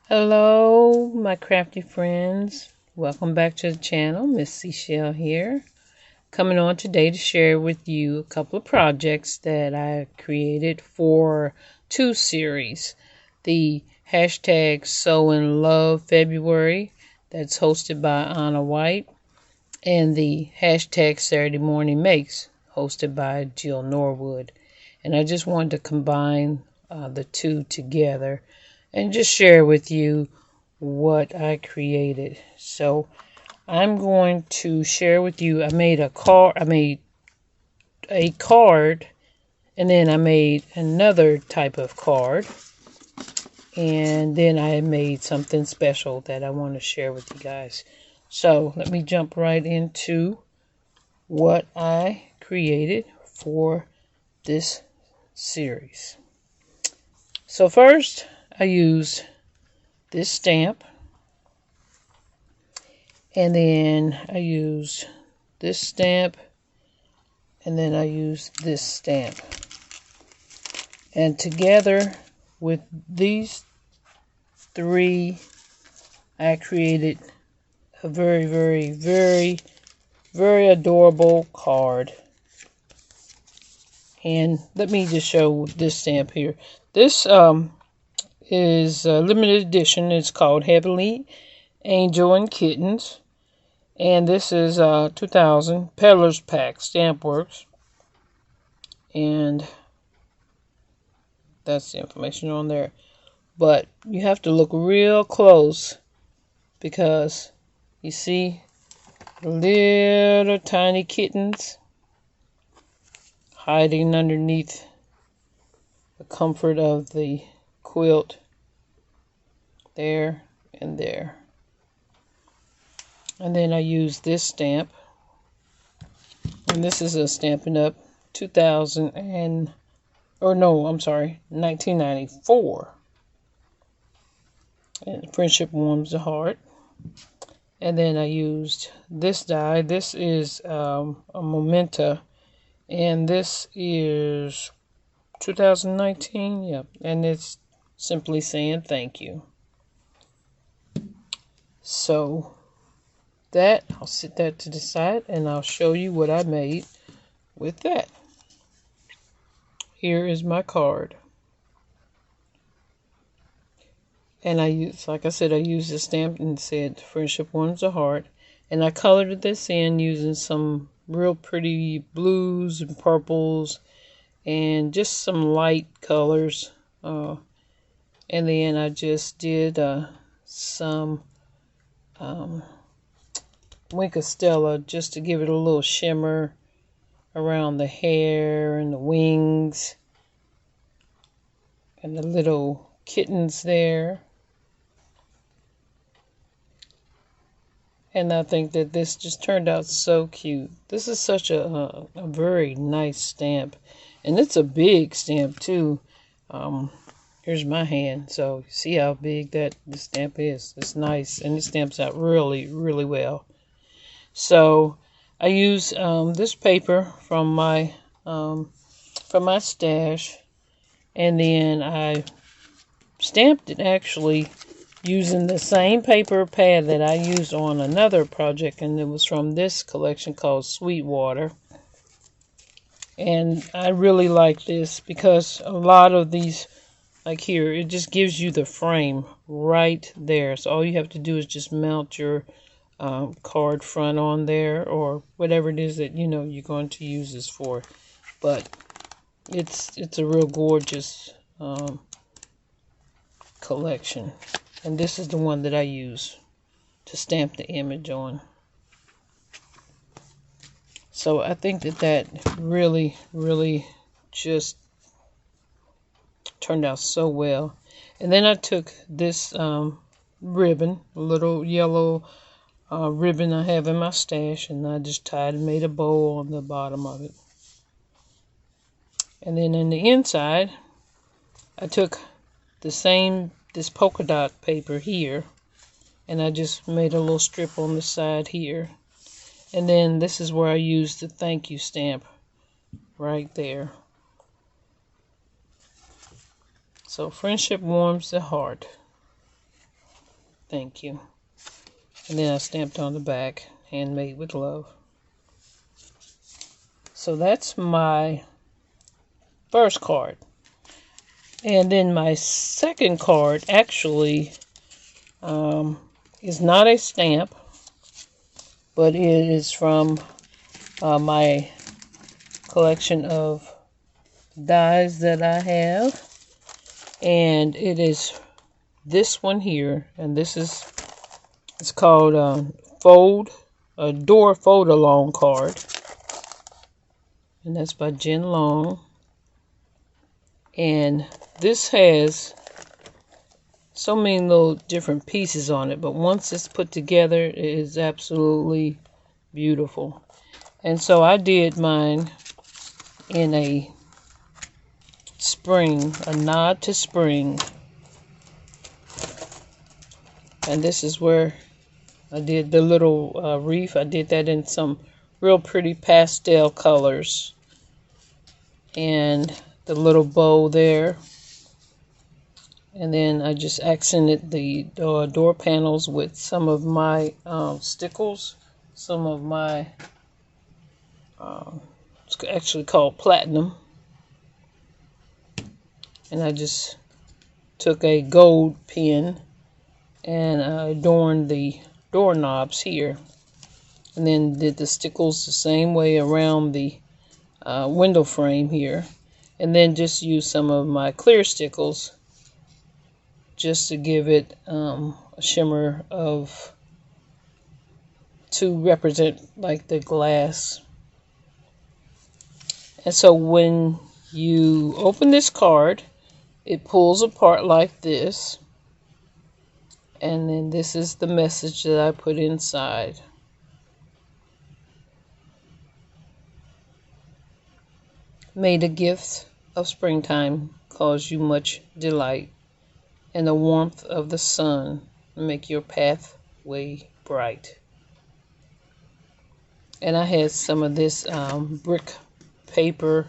Hello, my crafty friends. Welcome back to the channel. Miss Seashell here. Coming on today to share with you a couple of projects that I created for two series. The hashtag Sew in Love February, that's hosted by Anna Wight, and the hashtag Saturday Morning Makes, hosted by Jill Norwood. And I just wanted to combine the two together and just share with you what I created. So I'm going to share with you, I made a card, and then I made another type of card, and then I made something special that I want to share with you guys. So let me jump right into what I created for this series. So first, I used this stamp, and then I used this stamp, and then I used this stamp. And together with these three, I created a very, very, very, very adorable card. And let me just show this stamp here. This is a limited edition. It's called Heavenly Angel and Kittens. And this is 2000 Peddler's Pack Stamp Works. And that's the information on there. But you have to look real close because you see little tiny kittens hiding underneath the comfort of the quilt there and there. And then I use this stamp, and this is a Stampin' Up! 1994. And Friendship Warms the Heart. And then I used this die. This is a Memento, and this is 2019. Yep, and it's simply saying thank you. So that, I'll set that to the side, and I'll show you what I made with that. Here is my card. And I used, like I said, I used a stamp and said Friendship Warms the Heart. And I colored this in using some real pretty blues and purples and just some light colors. And then I just did some Wink of Stella just to give it a little shimmer around the hair and the wings and the little kittens there. And I think that this just turned out so cute. This is such a very nice stamp. And it's a big stamp too. Here's my hand. So see how big that the stamp is. It's nice. And it stamps out really, really well. So I use this paper from my stash. And then I stamped it actually using the same paper pad that I used on another project, and it was from this collection called Sweetwater. And I really like this because a lot of these, like here, it just gives you the frame right there. So all you have to do is just mount your card front on there, or whatever it is that you're going to use this for. But it's a real gorgeous collection. And this is the one that I use to stamp the image on. So I think that really, really just turned out so well. And then I took this ribbon, a little yellow ribbon I have in my stash, and I just tied and made a bow on the bottom of it. And then in the inside, I took this polka dot paper here, and I just made a little strip on the side here. And then this is where I used the thank you stamp right there. So Friendship Warms the Heart. Thank you. And then I stamped on the back, handmade with love. So that's my first card. And then my second card actually is not a stamp, but it is from my collection of dies that I have. And it is this one here. And this is, it's called a door fold along card. And that's by Jen Long. And this has so many little different pieces on it, but once it's put together, it is absolutely beautiful. And so I did mine in a spring, a nod to spring. And this is where I did the little wreath. I did that in some real pretty pastel colors. And the little bow there. And then I just accented the door panels with some of my stickles, some of my, it's actually called platinum. And I just took a gold pen and adorned the doorknobs here. And then did the stickles the same way around the window frame here. And then just used some of my clear stickles just to give it a shimmer of, to represent like the glass. And so when you open this card, it pulls apart like this. And then this is the message that I put inside. May the gift of springtime cause you much delight, and the warmth of the sun make your pathway bright. And I had some of this brick paper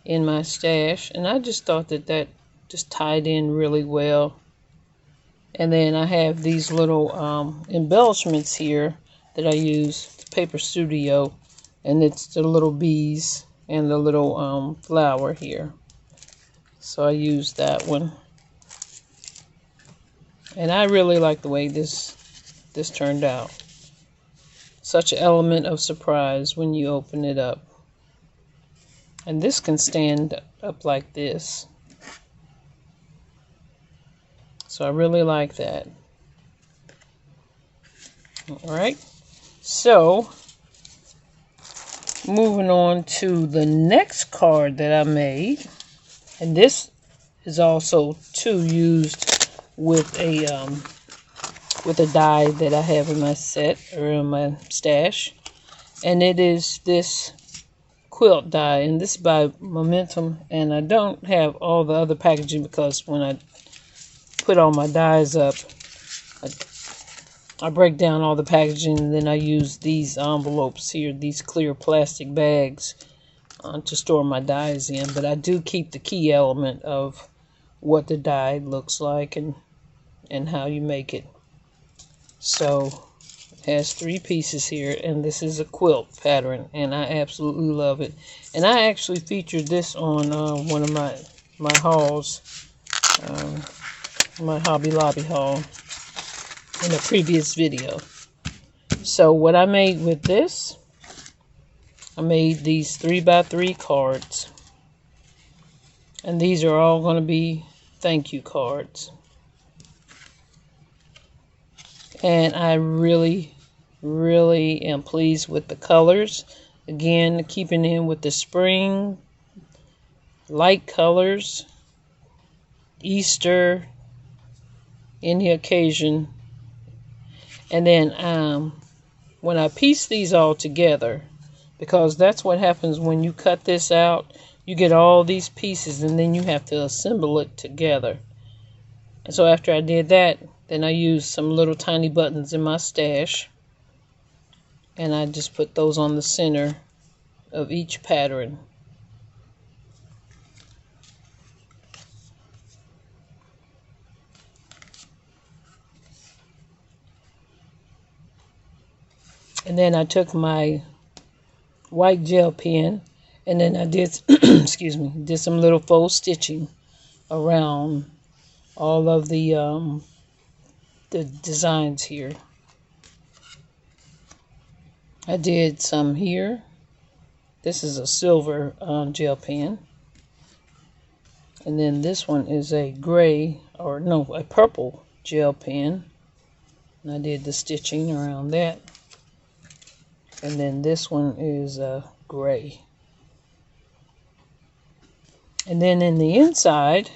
in my stash, and I just thought that that just tied in really well. And then I have these little embellishments here that I use, Paper Studio, and it's the little bees and the little flower here. So I used that one. And I really like the way this turned out. Such an element of surprise when you open it up. And this can stand up like this. So I really like that. Alright. So, moving on to the next card that I made. And this is also too used with a die that I have in my set or in my stash, and it is this quilt die, and this is by Momentum. And I don't have all the other packaging because when I put all my dies up, I break down all the packaging, and then I use these envelopes here, these clear plastic bags, to store my dies in. But I do keep the key element of what the die looks like and how you make it. So it has 3 pieces here, and this is a quilt pattern, and I absolutely love it. And I actually featured this on one of my hauls, my Hobby Lobby haul, in a previous video. So what I made with this, I made these 3x3 cards, and these are all going to be thank you cards. And I really, really am pleased with the colors. Again, keeping in with the spring, light colors, Easter, any occasion. And then when I piece these all together, because that's what happens when you cut this out, you get all these pieces and then you have to assemble it together. And so after I did that, then I used some little tiny buttons in my stash, and I just put those on the center of each pattern. And then I took my white gel pen, and then I did, excuse me, did some little faux stitching around all of the designs here. I did some here. This is a silver gel pen. And then this one is a gray, or no, a purple gel pen. And I did the stitching around that. And then this one is gray. And then in the inside,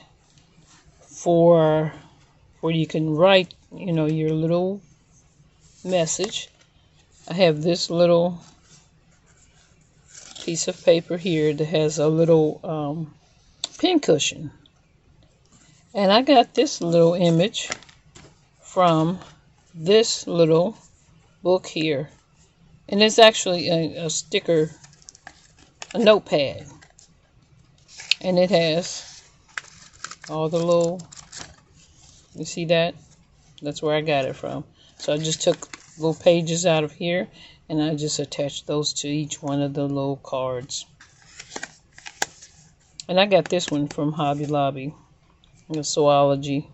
for where you can write, you know, your little message, I have this little piece of paper here that has a little pin cushion. And I got this little image from this little book here. And it's actually a sticker, a notepad. And it has all the little, you see that? That's where I got it from. So I just took little pages out of here, and I just attached those to each one of the little cards. And I got this one from Hobby Lobby, the zoology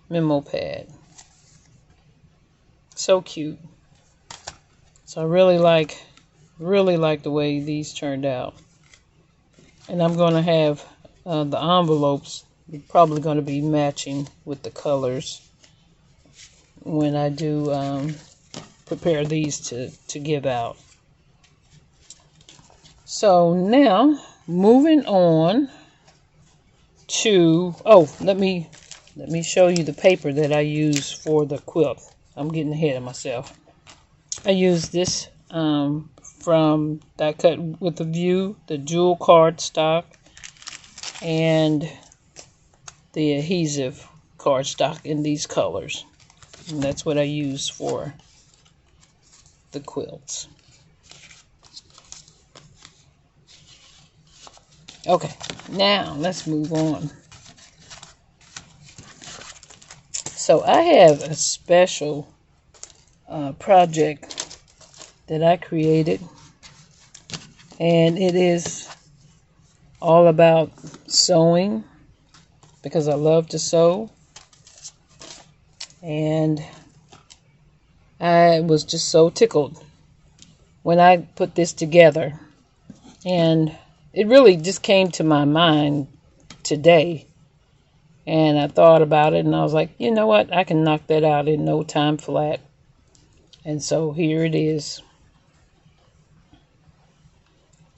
memo pad. So cute. So I really like the way these turned out. And I'm going to have the envelopes probably going to be matching with the colors when I do prepare these to give out. So now moving on to, let me show you the paper that I use for the quilt. I'm getting ahead of myself. I use this from that cut with a view, the jewel cardstock, and the adhesive cardstock in these colors. And that's what I use for the quilts. Okay, now let's move on. So I have a special project that I created, and it is all about sewing, because I love to sew. And I was just so tickled when I put this together, and it really just came to my mind today. And I thought about it, and I was like, you know what? I can knock that out in no time flat. And so here it is.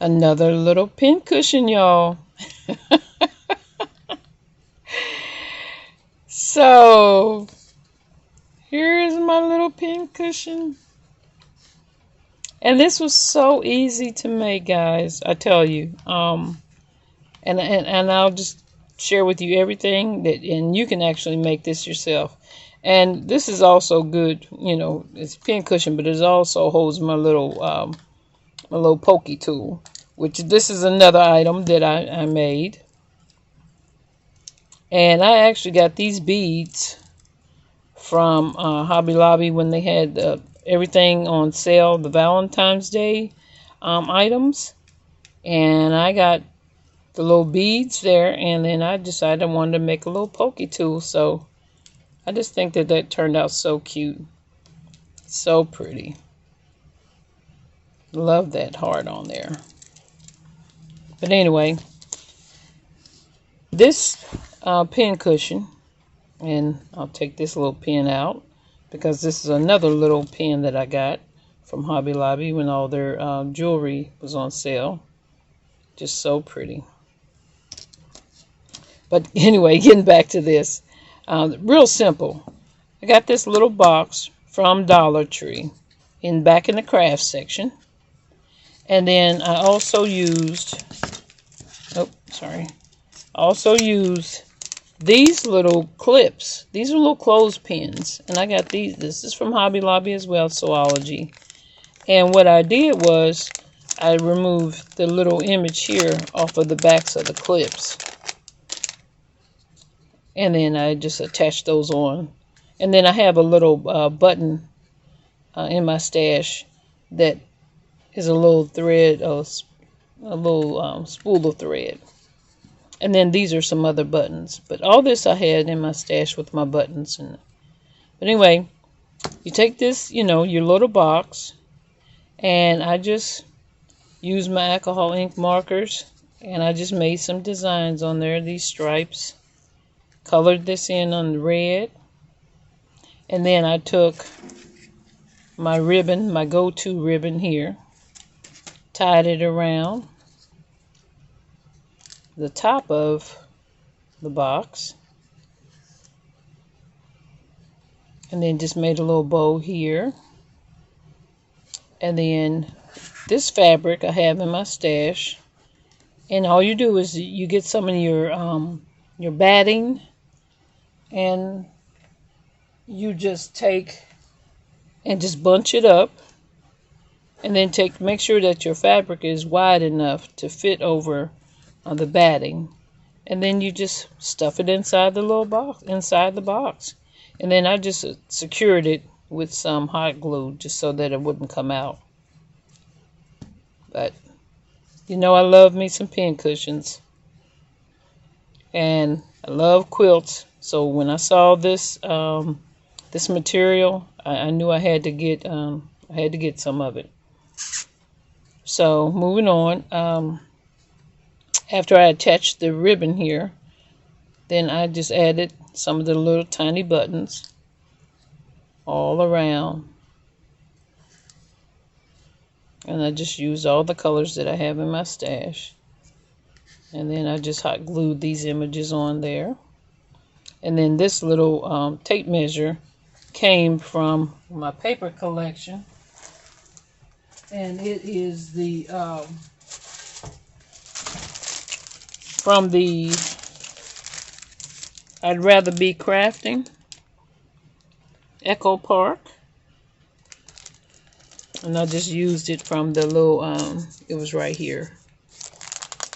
Another little pin cushion, y'all. So here is my little pin cushion. And this was so easy to make, guys. I tell you. And I'll just share with you everything that, and you can actually make this yourself. And this is also good, you know, it's a pin cushion, but it also holds my little pokey tool, which this is another item that I made. And I actually got these beads from Hobby Lobby when they had everything on sale, the Valentine's Day items. And I got the little beads there, and then I decided I wanted to make a little pokey tool. So I just think that that turned out so cute. So pretty. Love that heart on there. But anyway, this pin cushion, and I'll take this little pin out because this is another little pin that I got from Hobby Lobby when all their jewelry was on sale. Just so pretty. But anyway, getting back to this, real simple. I got this little box from Dollar Tree back in the craft section. And then I also used, these little clips. These are little clothespins. And I got these. This is from Hobby Lobby as well, Zoology. And what I did was I removed the little image here off of the backs of the clips. And then I just attached those on. And then I have a little button in my stash that is a little thread, a little spool of thread. And then these are some other buttons. But all this I had in my stash with my buttons. But anyway, you take this, your little box, and I just use my alcohol ink markers, and I just made some designs on there, these stripes. Colored this in on the red. And then I took my ribbon, my go-to ribbon here, tied it around the top of the box, and then just made a little bow here. And then this fabric I have in my stash, and all you do is you get some of your batting, and you just take and just bunch it up, and then make sure that your fabric is wide enough to fit over the batting, and then you just stuff it inside the little box, and then I just secured it with some hot glue just so that it wouldn't come out. But I love me some pin cushions, and I love quilts. So when I saw this this material, I knew I had to get some of it. So moving on, after I attached the ribbon here, then I just added some of the little tiny buttons all around, and I just used all the colors that I have in my stash, and then I just hot glued these images on there. And then this little tape measure came from my paper collection, and it is the from the I'd Rather Be Crafting Echo Park, and I just used it from the little it was right here,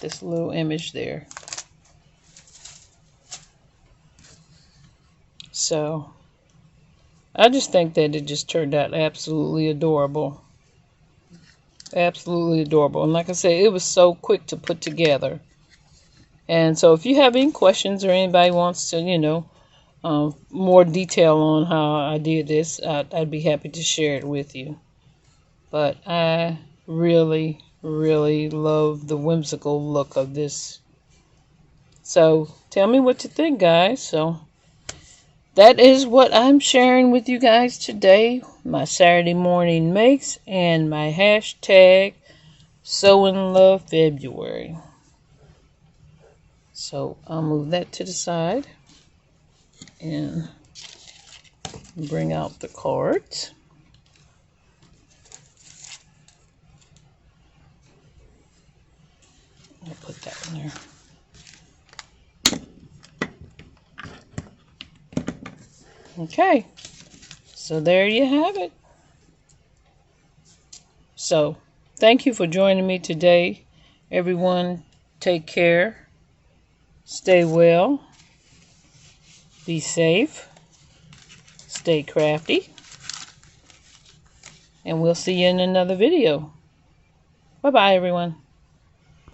this little image there. So I just think that it just turned out absolutely adorable. Absolutely adorable. And like I said, it was so quick to put together. And so if you have any questions, or anybody wants to, more detail on how I did this, I'd be happy to share it with you. But I really, really love the whimsical look of this. So tell me what you think, guys. So that is what I'm sharing with you guys today. My Saturday morning makes and my hashtag Sew in Love February. So I'll move that to the side and bring out the cards. I'll put that in there. Okay, so there you have it. So thank you for joining me today, everyone. Take care, stay well, be safe, stay crafty, and we'll see you in another video. Bye bye, everyone.